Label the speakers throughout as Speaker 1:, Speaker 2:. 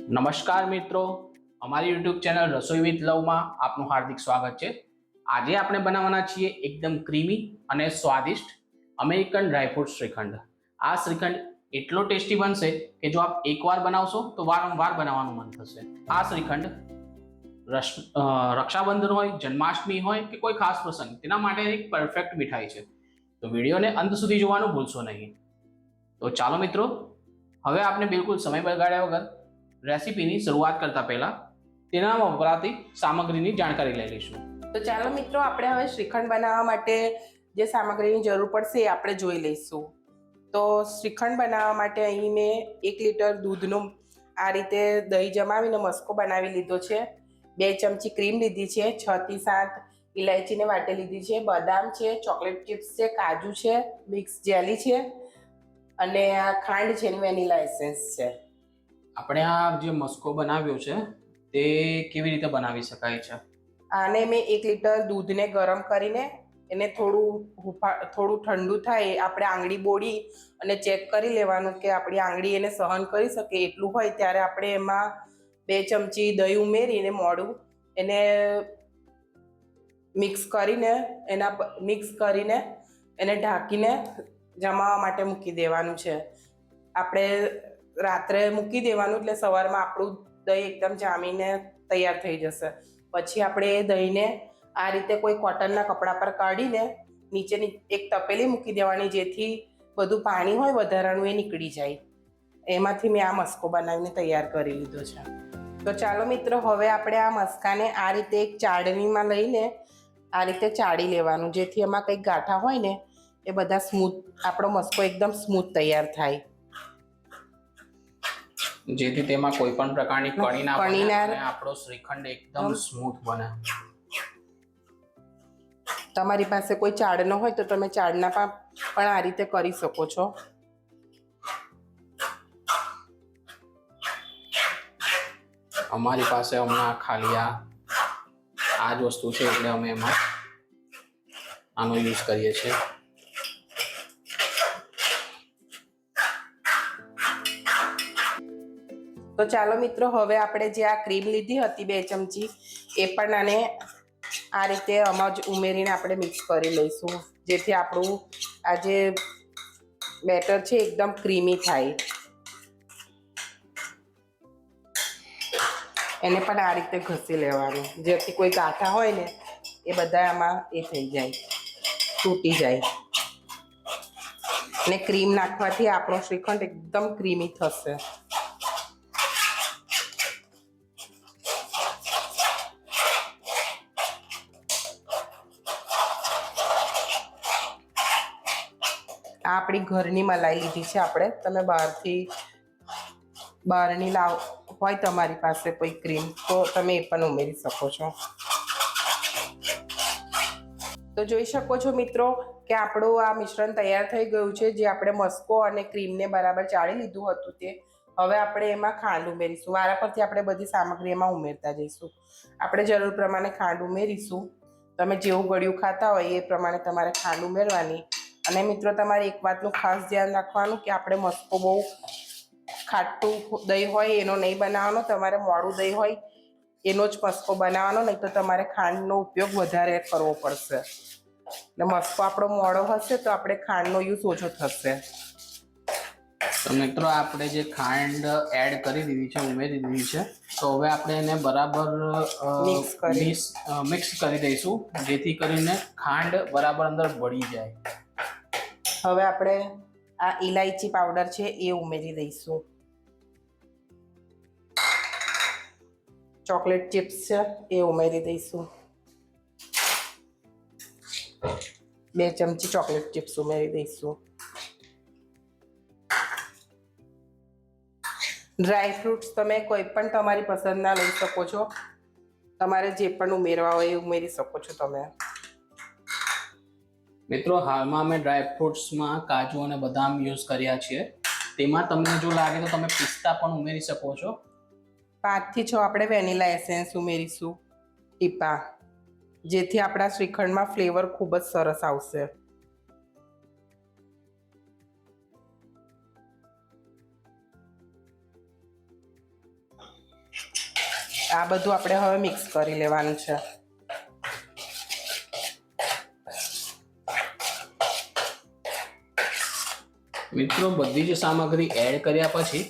Speaker 1: નમસ્કાર મિત્રો, અમારી યુટ્યુબ ચેનલ રસોઈ વિથ લવમાં આપનું હાર્દિક સ્વાગત છે। આજે આપણે બનાવવાના છીએ એકદમ ક્રીમી અને સ્વાદિષ્ટ અમેરિકન ડ્રાયફ્રૂટ શ્રીખંડ। આ શ્રીખંડ એટલો ટેસ્ટી બનશે કે જો આપ એકવાર બનાવશો તો વારંવાર બનાવવાનું મન થશે। આ શ્રીખંડ રક્ષાબંધન હોય, જન્માષ્ટમી હોય કે કોઈ ખાસ પ્રસંગ, તેના માટે એક પરફેક્ટ મીઠાઈ છે। તો વિડીયોને અંત સુધી જોવાનું ભૂલશો નહીં। તો ચાલો મિત્રો, હવે આપણે બિલકુલ સમય બગાડ્યા વગર રેસીપીની શરૂઆત કરતા પહેલા તેનામાં વપરાતી સામગ્રીની જાણકારી લઈ લઈશું।
Speaker 2: તો ચાલો મિત્રો, આપણે હવે શ્રીખંડ બનાવવા માટે જે સામગ્રીની જરૂર પડશે એ આપણે જોઈ લઈશું। તો શ્રીખંડ બનાવવા માટે અહીં મેં 1 લીટર દૂધનો આ રીતે દહીં જમાવીને મસ્કો બનાવી લીધો છે। 2 ચમચી ક્રીમ લીધી છે, 6 થી 7 ઇલાયચીને વાટી લીધી છે, બદામ છે, ચોકલેટ ચિપ્સ છે, કાજુ છે, મિક્સ જેલી છે અને આ ખાંડ છે, વેનીલા એસેન્સ છે।
Speaker 1: આપણે આ જે મસ્કો બનાવ્યો છે તે કેવી રીતે બનાવી શકાય છે?
Speaker 2: આને મેં 1 લીટર દૂધને ગરમ કરીને એને થોડું ઠંડુ થાય આપણે આંગળી બોળી અને ચેક કરી લેવાનું કે આપણી આંગળી એને સહન કરી શકે એટલું હોય ત્યારે આપણે એમાં 2 ચમચી દહીં ઉમેરીને મોડું એને મિક્સ કરીને એને ઢાંકીને જમાવવા માટે મૂકી દેવાનું છે। આપણે રાત્રે મૂકી દેવાનું એટલે સવારમાં આપણું દહીં એકદમ જામીને તૈયાર થઈ જશે। પછી આપણે એ દહીંને આ રીતે કોઈ કોટનના કપડા પર કાઢીને નીચેની એક તપેલી મૂકી દેવાની, જેથી બધું પાણી હોય વધારાનું એ નીકળી જાય। એમાંથી મેં આ મસ્કો બનાવીને તૈયાર કરી લીધો છે। તો ચાલો મિત્રો, હવે આપણે આ મસ્કાને આ રીતે એક ચાળણીમાં લઈને આ રીતે ચાળી લેવાનું, જેથી એમાં કંઈક ગાંઠા હોય ને એ બધા સ્મૂથ, આપણો મસ્કો એકદમ સ્મૂથ તૈયાર થાય,
Speaker 1: જેથી તેમાં કોઈ પણ પ્રકારની કણી ના બને અને આપણો શ્રીખંડ એકદમ સ્મૂથ બને।
Speaker 2: તમારી પાસે કોઈ ચાળનો હોય તો તમે ચાળના પણ આ રીતે કરી શકો છો।
Speaker 1: અમારી પાસે હમણાં ખાલી આ જ વસ્તુ છે એટલે અમે એમાં આનો યુઝ કરીએ છીએ।
Speaker 2: તો ચાલો મિત્રો, હવે આપણે જે આ ક્રીમ લીધી હતી 2 ચમચી એ પણ આને આ રીતે આમાં જ ઉમેરીને આપણે મિક્સ કરી લઈશું, જેથી આપણું આ જે બેટર છે એકદમ ક્રીમી થાય। એને પણ આ રીતે ઘસી લેવાનું, જેથી કોઈ ગાંઠા હોય ને એ બધા આમાં એ થઈ જાય, તૂટી જાય। અને ક્રીમ નાખવાથી આપણો શ્રીખંડ એકદમ ક્રીમી થશે। આ આપણી ઘરની મલાઈ લીધી છે આપણે, તમે બહારની હોય તમારી પાસે કોઈ ક્રીમ તો તમે એ પણ ઉમેરી શકો છો। તો જોઈ શકો છો મિત્રો કે આપણું આ મિશ્રણ તૈયાર થઈ ગયું છે, જે આપણે મસ્કો અને ક્રીમને બરાબર ચાળી લીધું હતું તે। હવે આપણે એમાં ખાંડ ઉમેરીશું, વારા પરથી આપણે બધી સામગ્રી એમાં ઉમેરતા જઈશું। આપણે જરૂર પ્રમાણે ખાંડ ઉમેરીશું, તમે જેવું ગળ્યું ખાતા હોય એ પ્રમાણે તમારે ખાંડ ઉમેરવાની। અને મિત્રો, તમારે એક વાતનું ખાસ ધ્યાન રાખવાનું કે આપણે મસ્કો બહુ ખાટું દહીં હોય એનો નહીં બનાવવાનો, તમારે મોડું દહીં હોય એનો જ મસ્કો બનાવવાનો, નહીં તો તમારે ખાંડનો ઉપયોગ વધારે કરવો પડશે। એટલે મસ્કો આપણો મોડો હશે તો આપણે ખાંડનો યુઝ ઓછો થશે।
Speaker 1: તો મિત્રો, આપણે જે ખાંડ એડ કરી દીધી છે, ઉમેરી દીધી છે, તો હવે આપણે એને બરાબર મિક્સ કરી દઈશું, જેથી કરીને ખાંડ બરાબર અંદર ભળી જાય।
Speaker 2: હવે આપણે આ ઇલાયચી પાવડર છે એ ઉમેરી દઈશું, ચોકલેટ ચિપ્સ છે એ ઉમેરી દઈશું, 2 ચમચી ચોકલેટ ચિપ્સ ઉમેરી દઈશું। ડ્રાય ફ્રૂટ્સ તમે કોઈ પણ તમારી પસંદના લઈ શકો છો, તમારે જે પણ ઉમેરવા હોય એ ઉમેરી શકો છો તમે।
Speaker 1: મિત્રો, હાલમાં અમે ડ્રાયફ્રૂટ્સમાં કાજુ અને બદામ યુઝ કર્યા છે, તેમાં તમને જો લાગે તો તમે પિસ્તા પણ ઉમેરી શકો છો।
Speaker 2: 5 થી 6 આપણે વેનીલા એસેન્સ ઉમેરીશું ટીપા, જેથી આપણા શ્રીખંડમાં ફ્લેવર ખૂબ જ સરસ આવશે। આ બધું આપણે હવે મિક્સ કરી લેવાનું છે.
Speaker 1: મિત્રો બધી જ સામગ્રી એડ કર્યા પછી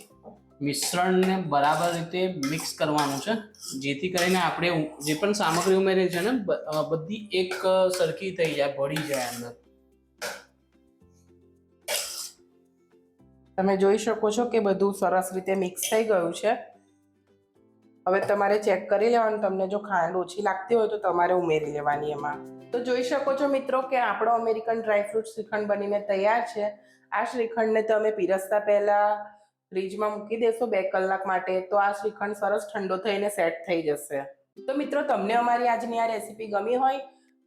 Speaker 1: મિશ્રણને બરાબર રીતે મિક્સ કરવાનું છે, જેથી કરીને આપણે જે પણ સામગ્રી ઉમેરી છે ને બધી એક સરખી થઈ જાય, ભળી જાય અંદર.
Speaker 2: તમે જોઈ શકો છો કે બધું સરસ રીતે મિક્સ થઈ ગયું છે. હવે તમારે ચેક કરી લેવાનું, તમને જો ખાંડ ઓછી લાગતી હોય તો તમારે ઉમેરી લેવાની એમાં. તો જોઈ શકો છો મિત્રો કે આપણો અમેરિકન ડ્રાયફ્રૂટ શ્રીખંડ બનીને તૈયાર છે. આ શ્રીખંડને તમે પીરસતા પહેલા ફ્રીજમાં મૂકી દેશો 2 કલાક માટે, તો આ શ્રીખંડ સરસ ઠંડો થઈને સેટ થઈ જશે. તો મિત્રો તમને અમારી આજની આ રેસીપી ગમી હોય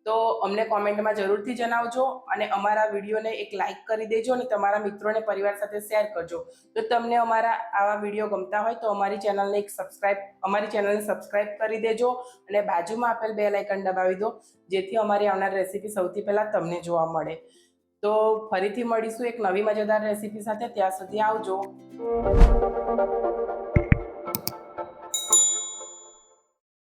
Speaker 2: તો અમને કોમેન્ટમાં જરૂરથી જણાવજો, અને અમારા વિડીયોને એક લાઈક કરી દેજો અને તમારા મિત્રોને પરિવાર સાથે શેર કરજો. તો તમને અમારા આવા વિડીયો ગમતા હોય તો અમારી ચેનલને સબસ્ક્રાઇબ કરી દેજો અને બાજુમાં આપેલ બેલ આઇકન દબાવી દો, જેથી અમારી આવનાર રેસીપી સૌથી પહેલા તમને જોવા મળે. તો ફરીથી મળીશું એક નવી મજેદાર રેસીપી સાથે. ત્યાં સુધી આવજો.